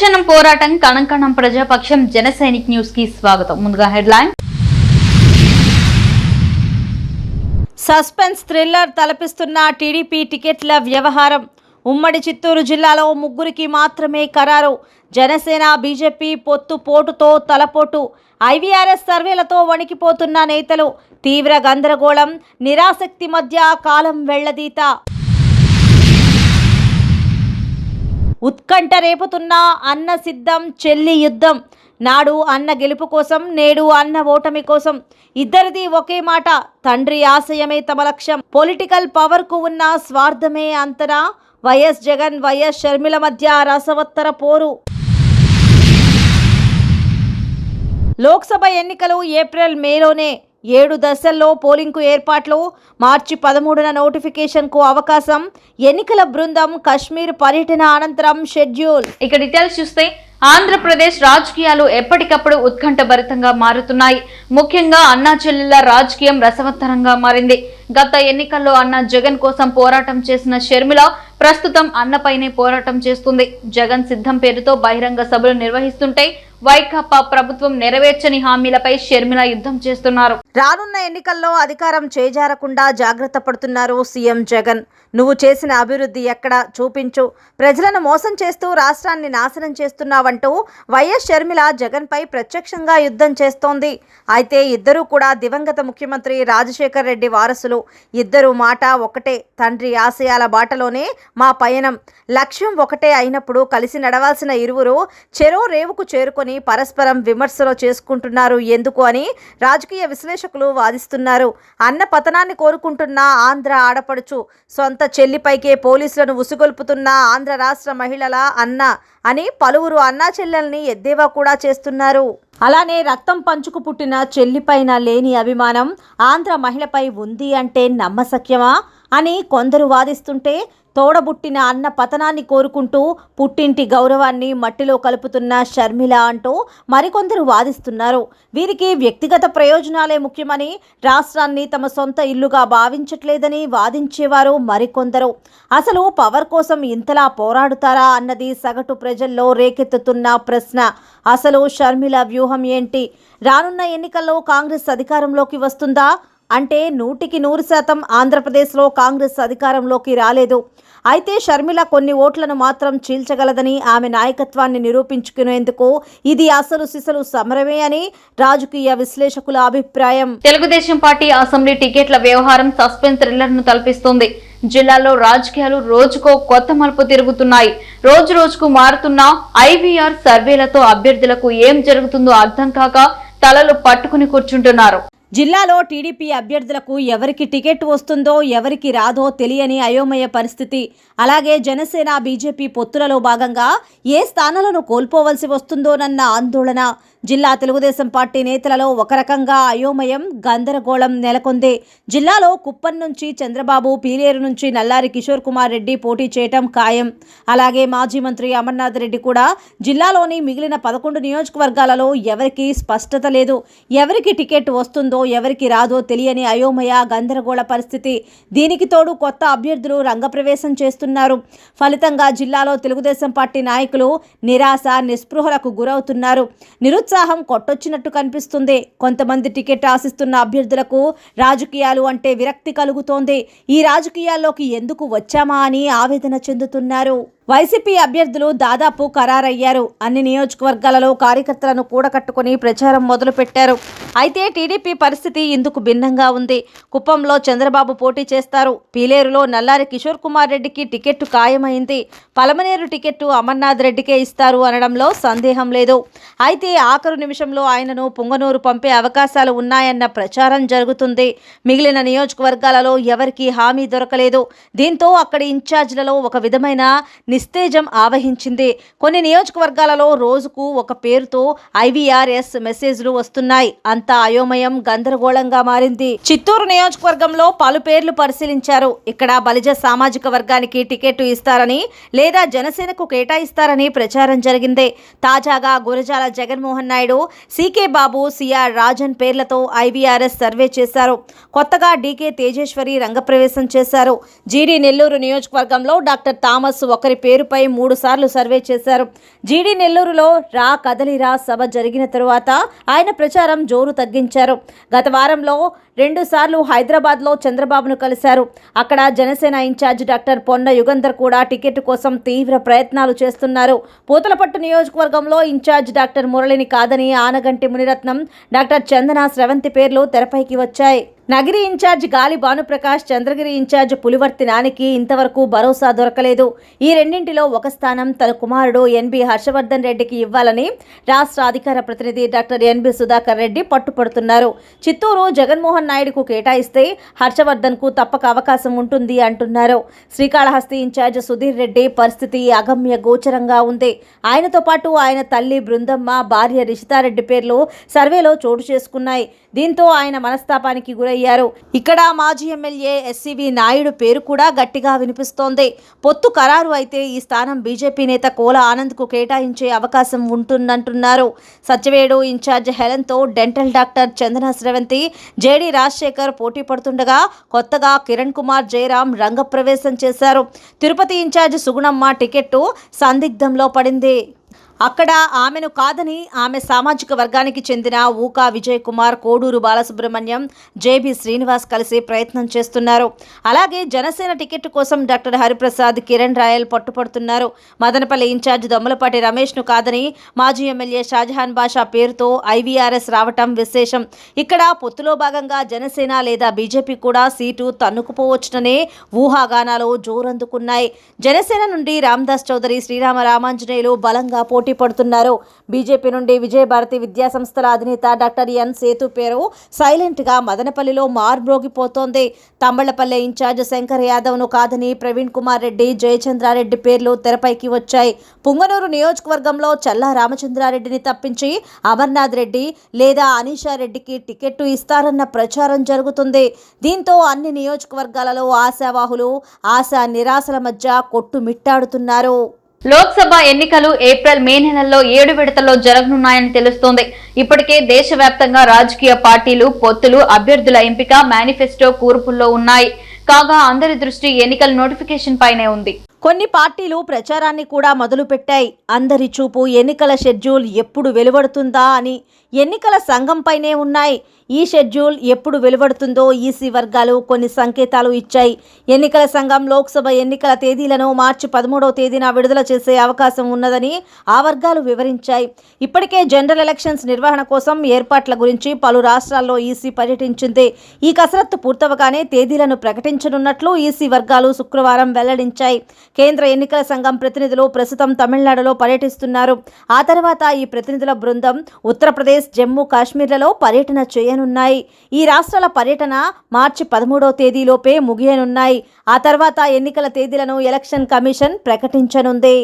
అనుక్షణం పోరాటం కణంకణం ప్రజాపక్షం జన సైనిక్ న్యూస్ కి స్వాగతం. ముందుగా హెడ్లైన్. సస్పెన్స్ థ్రిల్లర్ తలపిస్తున్న టీడీపీ టికెట్ల వ్యవహారం. ఉమ్మడి చిత్తూరు జిల్లాలో ముగ్గురికి మాత్రమే ఖరారు. జనసేన బీజేపీ పొత్తు పోటుతో తలపోటు. ఐవీఆర్ఎస్ సర్వేలతో వణికిపోతున్న నేతలు. తీవ్ర గందరగోళం, నిరాసక్తి మధ్య కాలం వెళ్లదీత. ఉత్కంఠ రేపుతున్న అన్న సిద్ధం చెల్లి యుద్ధం. నాడు అన్న గెలుపు కోసం, నేడు అన్న ఓటమి కోసం. ఇద్దరిది ఒకే మాట. తండ్రి ఆశయమే తమ లక్ష్యం. పొలిటికల్ పవర్కు ఉన్న స్వార్థమే అంతనా? వైఎస్ జగన్, వైఎస్ షర్మిల మధ్య రసవత్తర పోరు. లోక్సభ ఎన్నికలు ఏప్రిల్ మేలోనే. 7 దశల్లో పోలింగ్కు ఏర్పాట్లు. మార్చి 13న నోటిఫికేషన్కు అవకాశం. ఎన్నికల బృందం కశ్మీర్ పర్యటన అనంతరం షెడ్యూల్. ఇక డీటెయిల్స్ చూస్తే ఆంధ్రప్రదేశ్ రాజకీయాలు ఎప్పటికప్పుడు ఉత్కంఠభరితంగా మారుతున్నాయి. ముఖ్యంగా అన్నా చెల్లెళ్ల రాజకీయం రసవత్తరంగా మారింది. గత ఎన్నికల్లో అన్న జగన్ కోసం పోరాటం చేసిన షర్మిల ప్రస్తుతం అన్నపైనే పోరాటం చేస్తుంది. జగన్ సిద్ధం పేరుతో బహిరంగ సభలు నిర్వహిస్తుంటే వైకాపా ప్రభుత్వం నెరవేర్చని హామీలపై షర్మిల యుద్ధం చేస్తున్నారు. రానున్న ఎన్నికల్లో అధికారం చేజారకుండా జాగ్రత్త పడుతున్నారు సీఎం జగన్. నువ్వు చేసిన అభివృద్ధి ఎక్కడ చూపించు, ప్రజలను మోసం చేస్తూ రాష్ట్రాన్ని నాశనం చేస్తున్నావంటూ వైఎస్ షర్మిల జగన్పై ప్రత్యక్షంగా యుద్ధం చేస్తోంది. అయితే ఇద్దరూ కూడా దివంగత ముఖ్యమంత్రి రాజశేఖర్ రెడ్డి వారసులు. ఇద్దరు మాట ఒకటే. తండ్రి ఆశయాల బాటలోనే మా పయనం. లక్ష్యం ఒకటే అయినప్పుడు కలిసి నడవాల్సిన ఇరువురు చెరో రేవుకు చేరుకొని పరస్పరం విమర్శలు చేసుకుంటున్నారు ఎందుకు అని రాజకీయ విశ్లేషకులు వాదిస్తున్నారు. అన్న పతనాన్ని కోరుకుంటున్న ఆంధ్ర ఆడపడుచు, సొంత చెల్లిపైకే పోలీసులను ఉసుగొల్పుతున్న ఆంధ్ర రాష్ట్ర మహిళల అన్న అని పలువురు అన్నా చెల్లెల్ని ఎద్దేవా కూడా చేస్తున్నారు. అలానే రక్తం పంచుకు పుట్టిన చెల్లిపైన లేని అభిమానం ఆంధ్ర మహిళపై ఉంది అంటే నమ్మశక్యమా అని కొందరు వాదిస్తుంటే, తోడబుట్టిన అన్న పతనాన్ని కోరుకుంటూ పుట్టింటి గౌరవాన్ని మట్టిలో కలుపుతున్న షర్మిల అంటూ మరికొందరు వాదిస్తున్నారు. వీరికి వ్యక్తిగత ప్రయోజనాలే ముఖ్యమని, రాష్ట్రాన్ని తమ సొంత ఇల్లుగా భావించట్లేదని వాదించేవారు మరికొందరు. అసలు పవర్ కోసం ఇంతలా పోరాడుతారా అన్నది సగటు ప్రజల్లో రేకెత్తుతున్న ప్రశ్న. అసలు షర్మిల వ్యూహం ఏంటి? రానున్న ఎన్నికల్లో కాంగ్రెస్ అధికారంలోకి వస్తుందా అంటే 100% ఆంధ్రప్రదేశ్లో కాంగ్రెస్ అధికారంలోకి రాలేదు. అయితే షర్మిల కొన్ని ఓట్లను మాత్రం చీల్చగలదని, ఆమె నాయకత్వాన్ని నిరూపించుకునేందుకు ఇది అసలు సిసలు సమరమే అని రాజకీయ విశ్లేషకుల అభిప్రాయం. తెలుగుదేశం పార్టీ అసెంబ్లీ టికెట్ల వ్యవహారం సస్పెన్స్ థ్రిల్లర్ ను తలపిస్తోంది. జిల్లాలో రాజకీయాలు రోజుకో కొత్త మలుపు తిరుగుతున్నాయి. రోజు రోజుకు మారుతున్న ఐవీఆర్ సర్వేలతో అభ్యర్థులకు ఏం జరుగుతుందో అర్థం కాక తలలు పట్టుకుని కూర్చుంటున్నారు. జిల్లాలో టీడీపీ అభ్యర్థులకు ఎవరికి టికెట్ వస్తుందో, ఎవరికి రాదో తెలియని అయోమయ పరిస్థితి. అలాగే జనసేన బీజేపీ పొత్తులలో భాగంగా ఏ స్థానాలను కోల్పోవలసి వస్తుందోనన్న ఆందోళన. జిల్లా తెలుగుదేశం పార్టీ నేతలలో ఒక రకంగా అయోమయం, గందరగోళం నెలకొంది. జిల్లాలో కుప్పం నుంచి చంద్రబాబు, పీలేరు నుంచి నల్లారి కిషోర్ కుమార్ రెడ్డి పోటీ చేయటం ఖాయం. అలాగే మాజీ మంత్రి అమర్నాథ్ రెడ్డి కూడా. జిల్లాలోని మిగిలిన 11 నియోజకవర్గాలలో ఎవరికి స్పష్టత లేదు. ఎవరికి టికెట్ వస్తుందో, ఎవరికి రాదో తెలియని అయోమయ, గందరగోళ పరిస్థితి. దీనికి తోడు కొత్త అభ్యర్థులు రంగప్రవేశం చేస్తున్నారు. ఫలితంగా జిల్లాలో తెలుగుదేశం పార్టీ నాయకులు నిరాశ, నిస్పృహలకు గురవుతున్నారు. నిరుత్సాహం కొట్టొచ్చినట్టు కనిపిస్తుంది. కొంతమంది టికెట్ ఆశిస్తున్న అభ్యర్థులకు రాజకీయాలు అంటే విరక్తి కలుగుతోంది. ఈ రాజకీయాల్లోకి ఎందుకు వచ్చామా అని ఆవేదన చెందుతున్నారు. వైసీపీ అభ్యర్థులు దాదాపు ఖరారయ్యారు. అన్ని నియోజకవర్గాలలో కార్యకర్తలను కూడకట్టుకుని ప్రచారం మొదలుపెట్టారు. అయితే టీడీపీ పరిస్థితి ఇందుకు భిన్నంగా ఉంది. కుప్పంలో చంద్రబాబు పోటీ చేస్తారు. పీలేరులో నల్లారి కిషోర్ కుమార్ రెడ్డికి టికెట్ ఖాయమైంది. పలమనేరు టికెట్ అమర్నాథ్ రెడ్డికే ఇస్తారు అనడంలో సందేహం లేదు. అయితే ఆఖరు నిమిషంలో ఆయనను పుంగనూరు పంపే అవకాశాలు ఉన్నాయన్న ప్రచారం జరుగుతుంది. మిగిలిన నియోజకవర్గాలలో ఎవరికీ హామీ దొరకలేదు. దీంతో అక్కడి ఇన్ఛార్జీలలో ఒక విధమైన నిస్తేజం ఆవహించింది. కొన్ని నియోజకవర్గాలలో రోజుకు ఒక పేరుతో ఐవీఆర్ఎస్ మెసేజ్లు వస్తున్నాయి. అంతా అయోమయం, గందరగోళంగా మారింది. చిత్తూరు నియోజకవర్గంలో పలు పేర్లు పరిశీలించారు. ఇక్కడ బలిజ సామాజిక వర్గానికి టికెట్ ఇస్తారని లేదా జనసేనకు కేటాయిస్తారని ప్రచారం జరిగింది. తాజాగా గురజాల జగన్మోహన్ నాయుడు, సీకే బాబు, సిఆర్ రాజన్ పేర్లతో ఐవీఆర్ఎస్ సర్వే చేశారు. కొత్తగా డీకే తేజేశ్వరి రంగప్రవేశం చేశారు. జీడీ నెల్లూరు నియోజకవర్గంలో డాక్టర్ థామస్ ఒకరి పేరుపై 3 సార్లు సర్వే చేశారు. జీడీ నెల్లూరులో రా కదలిరా సభ జరిగిన తరువాత ఆయన ప్రచారం జోరు తగ్గించారు. గత వారంలో 2 సార్లు హైదరాబాద్లో చంద్రబాబును కలిశారు. అక్కడ జనసేన ఇన్ఛార్జ్ డాక్టర్ పొన్న యుగంధర్ కూడా టికెట్ కోసం తీవ్ర ప్రయత్నాలు చేస్తున్నారు. పూతలపట్టు నియోజకవర్గంలో ఇన్ఛార్జ్ డాక్టర్ మురళిని కాదని ఆనగంటి మునిరత్నం, డాక్టర్ చందన స్రవంతి పేర్లు తెరపైకి వచ్చాయి. నగిరి ఇన్ఛార్జ్ గాలి భానుప్రకాష్, చంద్రగిరి ఇన్ఛార్జ్ పులివర్తి నానికి ఇంతవరకు భరోసా దొరకలేదు. ఈ రెండింటిలో ఒక స్థానం తన కుమారుడు ఎన్బి హర్షవర్ధన్ రెడ్డికి ఇవ్వాలని రాష్ట్ర అధికార ప్రతినిధి డాక్టర్ ఎన్బి సుధాకర్ రెడ్డి పట్టుపడుతున్నారు. చిత్తూరు జగన్మోహన్ నాయుడుకు కేటాయిస్తే హర్షవర్ధన్కు తప్పక అవకాశం ఉంటుంది అంటున్నారు. శ్రీకాళహస్తి ఇన్ఛార్జ్ సుధీర్ రెడ్డి పరిస్థితి అగమ్య గోచరంగా ఉంది. ఆయనతో పాటు ఆయన తల్లి బృందమ్మ, భార్య రిషితారెడ్డి పేర్లు సర్వేలో చోటు చేసుకున్నాయి. దీంతో ఆయన మనస్తాపానికి గురయ్యారు. ఇక్కడ మాజీ ఎమ్మెల్యే ఎస్సీవి నాయుడు పేరు కూడా గట్టిగా వినిపిస్తోంది. పొత్తు ఖరారు అయితే ఈ స్థానం బీజేపీ నేత కోల ఆనంద్కు కేటాయించే అవకాశం ఉంటుందంటున్నారు. సత్యవేడు ఇన్ఛార్జ్ హెలెన్తో డెంటల్ డాక్టర్ చందన స్రవంతి, జేడీ రాజశేఖర్ పోటీ పడుతుండగా కొత్తగా కిరణ్ కుమార్ జయరాం రంగప్రవేశం చేశారు. తిరుపతి ఇన్ఛార్జ్ సుగుణమ్మ టికెట్టు సందిగ్ధంలో పడింది. అక్కడ ఆమెను కాదని ఆమె సామాజిక వర్గానికి చెందిన ఊకా విజయ్ కుమార్, కోడూరు బాలసుబ్రహ్మణ్యం, జేబీ శ్రీనివాస్ కలిసి ప్రయత్నం చేస్తున్నారు. అలాగే జనసేన టికెట్ కోసం డాక్టర్ హరిప్రసాద్, కిరణ్ రాయల్ పట్టుపడుతున్నారు. మదనపల్లి ఇన్ఛార్జ్ దొమ్మలపాటి రమేష్ను కాదని మాజీ ఎమ్మెల్యే షాజహాన్ బాషా పేరుతో ఐవీఆర్ఎస్ రావటం విశేషం. ఇక్కడ పొత్తులో భాగంగా జనసేన లేదా బీజేపీ కూడా సీటు తన్నుకుపోవచ్చుననే ఊహాగానాలు జోరందుకున్నాయి. జనసేన నుండి రామదాస్ చౌదరి, శ్రీరామ రామాంజనేయులు బలంగా పోటీ పడుతున్నారు. బీజేపీ నుండి విజయభారతి విద్యాసంస్థల అధినేత డాక్టర్ ఎన్ సేతు పేరు సైలెంట్ గా మదనపల్లిలో మార్మోగిపోతోంది. తంబళ్లపల్లె ఇన్ఛార్జ్ శంకర్ యాదవ్ను కాదని ప్రవీణ్ కుమార్ రెడ్డి, జయచంద్రారెడ్డి పేర్లు తెరపైకి వచ్చాయి. పుంగనూరు నియోజకవర్గంలో చల్లా రామచంద్రారెడ్డిని తప్పించి అమర్నాథ్ రెడ్డి లేదా అనీషా రెడ్డికి టికెట్టు ఇస్తారన్న ప్రచారం జరుగుతుంది. దీంతో అన్ని నియోజకవర్గాలలో ఆశావాహులు ఆశా నిరాశల మధ్య కొట్టుమిట్టాడుతున్నారు. లోక్సభ ఎన్నికలు ఏప్రిల్, మే నెలల్లో 7 విడతల్లో జరగనున్నాయని తెలుస్తోంది. ఇప్పటికే దేశవ్యాప్తంగా రాజకీయ పార్టీలు, పొత్తులు, అభ్యర్థుల ఎంపిక, మేనిఫెస్టో కూర్పుల్లో ఉన్నాయి. కాగా అందరి దృష్టి ఎన్నికల నోటిఫికేషన్ పైనే ఉంది. కొన్ని పార్టీలు ప్రచారాన్ని కూడా మొదలుపెట్టాయి. అందరి చూపు ఎన్నికల షెడ్యూల్ ఎప్పుడు వెలువడుతుందా అని ఎన్నికల సంఘంపైనే ఉన్నాయి. ఈ షెడ్యూల్ ఎప్పుడు వెలువడుతుందో ఈసీ వర్గాలు కొన్ని సంకేతాలు ఇచ్చాయి. ఎన్నికల సంఘం లోక్సభ ఎన్నికల తేదీలను మార్చి 13వ తేదీన విడుదల చేసే అవకాశం ఉన్నదని ఆ వర్గాలు వివరించాయి. ఇప్పటికే జనరల్ ఎలక్షన్స్ నిర్వహణ కోసం ఏర్పాట్ల గురించి పలు రాష్ట్రాల్లో ఈసీ పర్యటించింది. ఈ కసరత్తు పూర్తవగానే తేదీలను ప్రకటించనున్నట్లు ఈసీ వర్గాలు శుక్రవారం వెల్లడించాయి. కేంద్ర ఎన్నికల సంఘం ప్రతినిధులు ప్రస్తుతం తమిళనాడులో పర్యటిస్తున్నారు. ఆ తర్వాత ఈ ప్రతినిధుల బృందం ఉత్తరప్రదేశ్, జమ్మూ కాశ్మీర్లలో పర్యటన చేయనున్నాయి. ఈ రాష్ట్రాల పర్యటన మార్చి 13వ తేదీలోపే ముగియనున్నాయి. ఆ తర్వాత ఎన్నికల తేదీలను ఎలక్షన్ కమిషన్ ప్రకటించనుంది.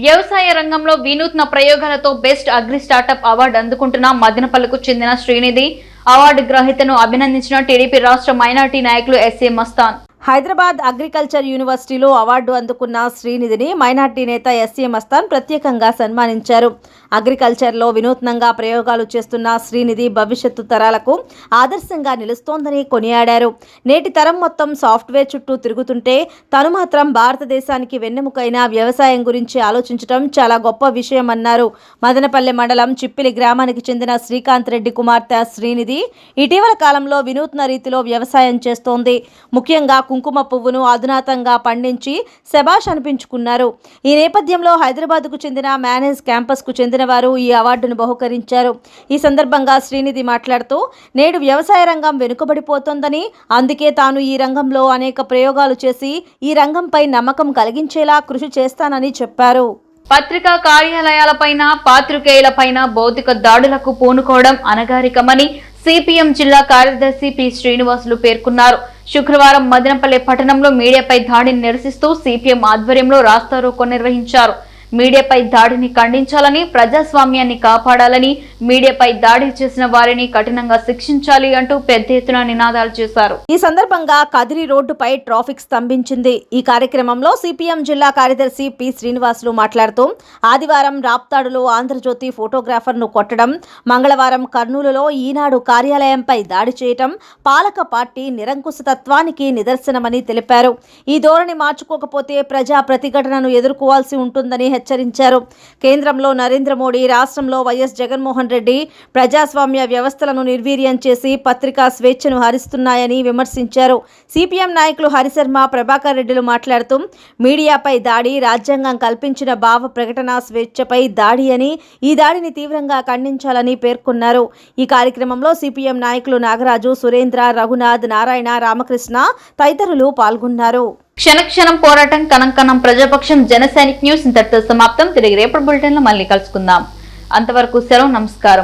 వ్యవసాయ రంగంలో వినూత్న ప్రయోగాలతో బెస్ట్ అగ్రి స్టార్టప్ అవార్డు అందుకుంటున్న మదనపల్లికు చెందిన శ్రీనిధి అవార్డు గ్రహీతను అభినందించిన టీడీపీ రాష్ట్ర మైనార్టీ నాయకులు ఎస్ఏ మస్తాన్. హైదరాబాద్ అగ్రికల్చర్ యూనివర్సిటీలో అవార్డు అందుకున్న శ్రీనిధిని మైనార్టీ నేత ఎస్ఏ మస్తాన్ ప్రత్యేకంగా సన్మానించారు. అగ్రికల్చర్లో వినూత్నంగా ప్రయోగాలు చేస్తున్న శ్రీనిధి భవిష్యత్తు తరాలకు ఆదర్శంగా నిలుస్తోందని కొనియాడారు. నేటి తరం మొత్తం సాఫ్ట్వేర్ చుట్టూ తిరుగుతుంటే తను మాత్రం భారతదేశానికి వెన్నెముకైన వ్యవసాయం గురించి ఆలోచించడం చాలా గొప్ప విషయమన్నారు. మదనపల్లె మండలం చిప్పిలి గ్రామానికి చెందిన శ్రీకాంత్ రెడ్డి కుమార్తె శ్రీనిధి ఇటీవల కాలంలో వినూత్న రీతిలో వ్యవసాయం చేస్తోంది. ముఖ్యంగా కుంకుమ పువ్వును అధునాతంగా పండించి శభాష్ అనిపించుకున్నారు. ఈ నేపథ్యంలో హైదరాబాద్కు చెందిన మేనేజ్ క్యాంపస్కు చెందిన వారు ఈ అవార్డును బహుకరించారు. ఈ సందర్భంగా శ్రీనిధి మాట్లాడుతూ నేడు వ్యవసాయ రంగం వెనుకబడిపోతోందని, అందుకే తాను ఈ రంగంలో అనేక ప్రయోగాలు చేసి ఈ రంగంపై నమ్మకం కలిగించేలా కృషి చేస్తానని చెప్పారు. పత్రికా కార్యాలయాలపైన, పాత్రికేయులపైన భౌతిక దాడులకు పూనుకోవడం అనగారికమని సిపిఎం జిల్లా కార్యదర్శి పి శ్రీనివాసులు పేర్కొన్నారు. శుక్రవారం మదనపల్లె పట్టణంలో మీడియాపై దాడిని నిరసిస్తూ సిపిఎం ఆధ్వర్యంలో రాస్తారోకో నిర్వహించారు. మీడియాపై దాడిని ఖండించాలని, ప్రజాస్వామ్యాన్ని కాపాడాలని, మీడియాపై దాడి చేసిన వారిని కఠినంగా శిక్షించాలి అంటూ పెద్ద ఎత్తున నినాదాలు చేశారు. ఈ సందర్భంగా కదిరి రోడ్డుపై ట్రాఫిక్ స్తంభించింది. ఈ కార్యక్రమంలో సిపిఎం జిల్లా కార్యదర్శి పి శ్రీనివాసులు మాట్లాడుతూ ఆదివారం రాప్తాడులో ఆంధ్రజ్యోతి ఫోటోగ్రాఫర్ను కొట్టడం, మంగళవారం కర్నూలులో ఈనాడు కార్యాలయంపై దాడి చేయటం పాలక పార్టీ నిరంకుశతత్వానికి నిదర్శనమని తెలిపారు. ఈ ధోరణి మార్చుకోకపోతే ప్రజా ప్రతిఘటనను ఎదుర్కోవాల్సి ఉంటుందని హెచ్చరించారు. కేంద్రంలో నరేంద్ర మోడీ, రాష్ట్రంలో వైఎస్ జగన్మోహన్ రెడ్డి ప్రజాస్వామ్య వ్యవస్థలను నిర్వీర్యం చేసి పత్రికా స్వేచ్ఛను హరిస్తున్నాయని విమర్శించారు. సిపిఎం నాయకులు హరిశర్మ, ప్రభాకర్ రెడ్డిలు మాట్లాడుతూ మీడియాపై దాడి రాజ్యాంగం కల్పించిన భావ ప్రకటన స్వేచ్ఛపై దాడి అని, ఈ దాడిని తీవ్రంగా ఖండించాలని పేర్కొన్నారు. ఈ కార్యక్రమంలో సిపిఎం నాయకులు నాగరాజు, సురేంద్ర, రఘునాథ్, నారాయణ, రామకృష్ణ తదితరులు పాల్గొన్నారు. క్షణక్షణం పోరాటం, కణం కణం ప్రజాపక్షం. జనసైనిక్ న్యూస్ ఇంతటితో సమాప్తం. తిరిగి రేపటి బులెటిన్ లో మళ్ళీ కలుసుకుందాం. అంతవరకు సెలవు, నమస్కారం.